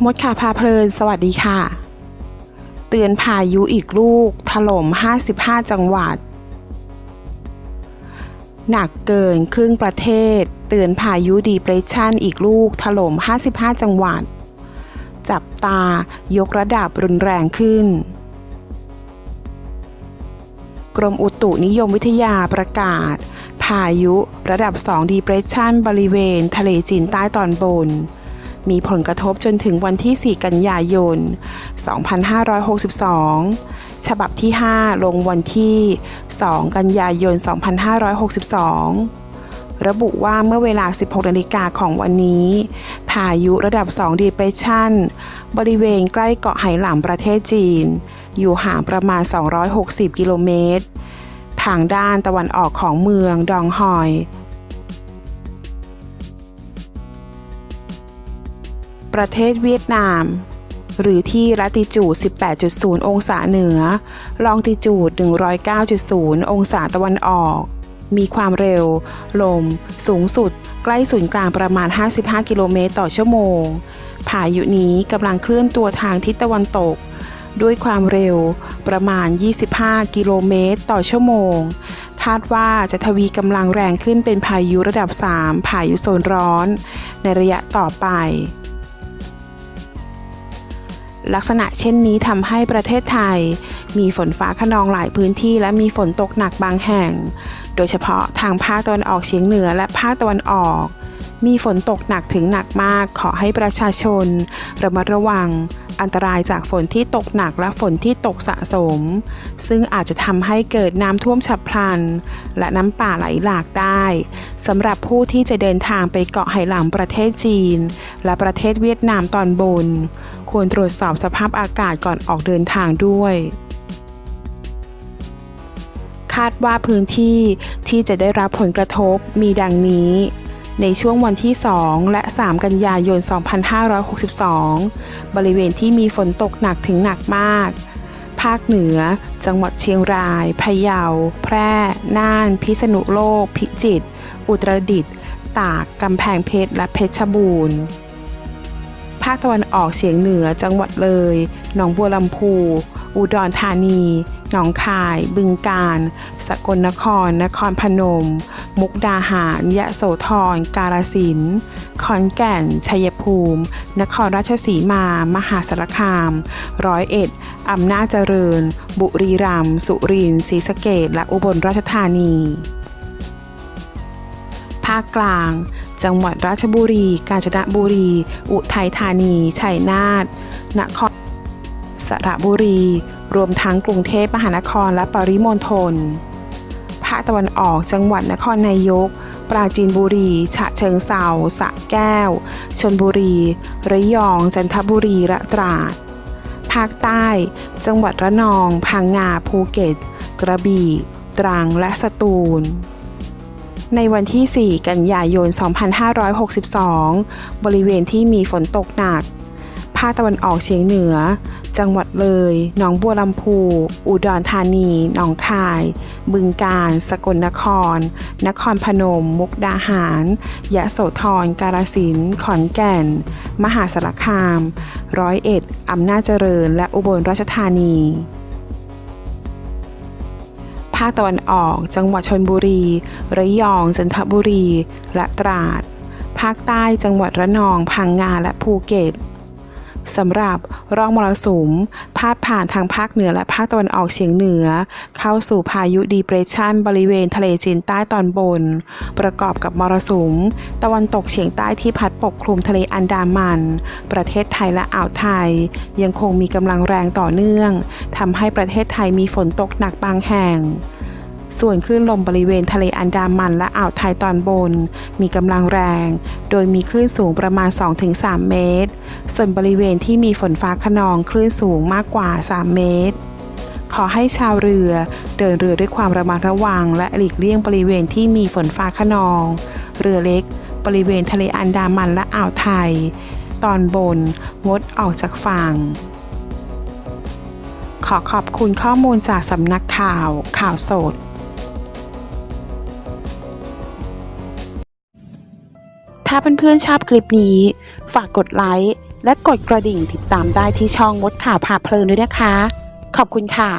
มดข่าวพาเพลินสวัสดีค่ะเตือนพายุอีกลูกถล่ม55จังหวัดหนักเกินครึ่งประเทศเตือนพายุดีเพรสชันอีกลูกถล่ม55จังหวัดจับตายกระดับรุนแรงขึ้นกรมอุตุนิยมวิทยาประกาศพายุระดับ2ดีเพรสชันบริเวณทะเลจีนใต้ตอนบนมีผลกระทบจนถึงวันที่4กันยายน2562ฉบับที่5ลงวันที่2กันยายน2562ระบุว่าเมื่อเวลา 16 นาฬิกาของวันนี้พายุระดับ2 Depression บริเวณใกล้เกาะไหหลำประเทศจีนอยู่ห่างประมาณ260กิโลเมตรทางด้านตะวันออกของเมืองดองฮอยประเทศเวียดนามหรือที่ลัติจูด 18.0 องศาเหนือลองติจูด 109.0 องศาตะวันออกมีความเร็วลมสูงสุดใกล้ศูนย์กลางประมาณ55กิโลเมตรต่อชั่วโมงพายุนี้กำลังเคลื่อนตัวทางทิศตะวันตกด้วยความเร็วประมาณ25กิโลเมตรต่อชั่วโมงคาดว่าจะทวีกำลังแรงขึ้นเป็นพายุระดับ3พายุโซนร้อนในระยะต่อไปลักษณะเช่นนี้ทำให้ประเทศไทยมีฝนฟ้าคะนองหลายพื้นที่และมีฝนตกหนักบางแห่งโดยเฉพาะทางภาคตะวันออกเฉียงเหนือและภาคตะวันออกมีฝนตกหนักถึงหนักมากขอให้ประชาชนระมัดระวังอันตรายจากฝนที่ตกหนักและฝนที่ตกสะสมซึ่งอาจจะทำให้เกิดน้ำท่วมฉับพลันและน้ำป่าไหลหลากได้สำหรับผู้ที่จะเดินทางไปเกาะไหหลำประเทศจีนและประเทศเวียดนามตอนบนควรตรวจสอบสภาพอากาศก่อนออกเดินทางด้วยคาดว่าพื้นที่ที่จะได้รับผลกระทบมีดังนี้ในช่วงวันที่2และ3กันยายน2562บริเวณที่มีฝนตกหนักถึงหนักมากภาคเหนือจังหวัดเชียงรายพะเยาแพร่น่านพิษณุโลกพิจิตรอุตรดิตถ์ตากกำแพงเพชรและเพชรบูรณ์ภาคตะวันออกเฉียงเหนือจังหวัดเลยหนองบัวลำพูอุดรธานีหนองคายบึงกาฬสกลนครนครพนมมุกดาหารยะโสธรกาฬสินธุ์ขอนแก่นชัยภูมินครราชสีมามหาสารคาม101อำนาจเจริญบุรีรัมย์สุรินทร์ศรีสะเกษและอุบลราชธานีภาคกลางจังหวัดราชบุรีกาญจนบุรีอุทัยธานีชัยนาทนครสระบุรีรวมทั้งกรุงเทพมหานครและปริมณฑลภาคตะวันออกจังหวัดนครนายกปราจีนบุรีฉะเชิงเทราสระแก้วชลบุรีระยองจันทบุรีและตราดภาคใต้จังหวัดระนองพังงาภูเก็ตกระบี่ตรังและสตูลในวันที่4กันยายน2562บริเวณที่มีฝนตกหนักภาคตะวันออกเฉียงเหนือจังหวัดเลยหนองบัวลำพูอุดรธานีหนองคายบึงกาฬสกลนครนครพนมมุกดาหารยะโสธรกาฬสินธุ์ขอนแก่นมหาสารคาม101อำนาจเจริญและอุบลราชธานีภาคตะวันออกจังหวัดชลบุรีระยองจันทบุรีและตราดภาคใต้จังหวัดระนองพังงาและภูเก็ตสำหรับร่องมรสุมพาดผ่านทางภาคเหนือและภาคตะวันออกเฉียงเหนือเข้าสู่พายุดีเพรสชันบริเวณทะเลจีนใต้ตอนบนประกอบกับมรสุมตะวันตกเฉียงใต้ที่พัดปกคลุมทะเลอันดามันประเทศไทยและอ่าวไทยยังคงมีกำลังแรงต่อเนื่องทำให้ประเทศไทยมีฝนตกหนักบางแห่งส่วนคลื่นลมบริเวณทะเลอันดามันและอ่าวไทยตอนบนมีกำลังแรงโดยมีคลื่นสูงประมาณ 2-3 เมตรส่วนบริเวณที่มีฝนฟ้าคะนองคลื่นสูงมากกว่า3เมตรขอให้ชาวเรือเดินเรือด้วยความระมัดระวังและหลีกเลี่ยงบริเวณที่มีฝนฟ้าคะนองเรือเล็กบริเวณทะเลอันดามันและอ่าวไทยตอนบนงดออกจากฝั่งขอขอบคุณข้อมูลจากสำนักข่าวสดถ้าเพื่อนๆชอบคลิปนี้ฝากกดไลค์ และกดกระดิ่งติดตามได้ที่ช่องมดข่าวพาเพลินด้วยนะคะ ขอบคุณค่ะ